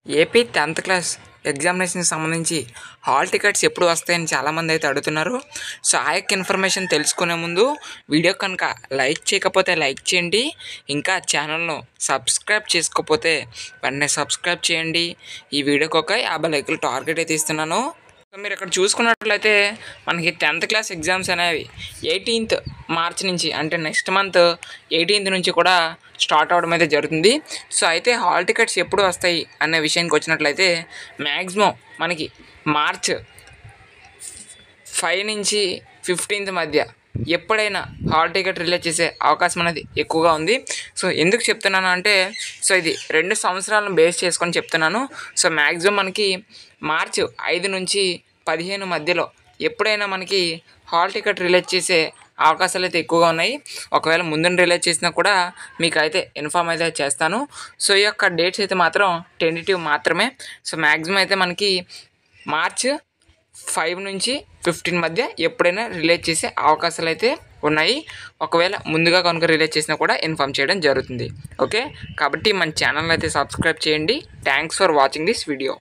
AP 10th class ఎగ్జామినేషన్కి సంబంధించి hall tickets ఎప్పుడు వస్తాయని చాలామంది అయితే అడుగుతున్నారు. సో ఆ యొక్క ఇన్ఫర్మేషన్ తెలుసుకునే ముందు వీడియో కనుక లైక్ చేయకపోతే లైక్ చేయండి. ఇంకా ఛానల్ను సబ్స్క్రైబ్ చేసుకోకపోతే వెంటనే సబ్స్క్రైబ్ చేయండి. ఈ వీడియోకి ఒక 50 లైకులు టార్గెట్ అయితే ఇస్తున్నాను. సో మీరు ఇక్కడ చూసుకున్నట్లయితే మనకి 10th క్లాస్ ఎగ్జామ్స్ అనేవి 18th మార్చ్ నుంచి, అంటే నెక్స్ట్ మంత్ 18th నుంచి కూడా స్టార్ట్ అవ్వడం అయితే జరుగుతుంది. సో అయితే హాల్ టికెట్స్ ఎప్పుడు వస్తాయి అనే విషయానికి వచ్చినట్లయితే మ్యాక్సిమం మనకి మార్చ్ 5 నుంచి 15th మధ్య ఎప్పుడైనా హాల్ టికెట్ రిలీజ్ చేసే అవకాశం అనేది ఎక్కువగా ఉంది. సో ఎందుకు చెప్తున్నాను అంటే, సో ఇది 2 సంవత్సరాలను బేస్ చేసుకొని చెప్తున్నాను. సో మ్యాక్సిమం మనకి మార్చ్ 5 నుంచి 15 మధ్యలో ఎప్పుడైనా మనకి హాల్ టికెట్ రిలీజ్ చేసే అవకాశాలు అయితే ఎక్కువగా ఉన్నాయి. ఒకవేళ ముందుని రిలీజ్ చేసినా కూడా మీకు అయితే ఇన్ఫామ్ అయితే చేస్తాను. సో ఈ యొక్క డేట్స్ అయితే మాత్రం టెంటేటివ్ మాత్రమే. సో మ్యాక్సిమం అయితే మనకి మార్చ్ 5 నుంచి 15 మధ్య ఎప్పుడైనా రిలీజ్ చేసే అవకాశాలు అయితే ఉన్నాయి. ఒకవేళ ముందుగా కనుక రిలీజ్ చేసినా కూడా ఇన్ఫామ్ చేయడం జరుగుతుంది. ఓకే, కాబట్టి మన ఛానల్ అయితే సబ్స్క్రైబ్ చేయండి. Thanks for watching this video.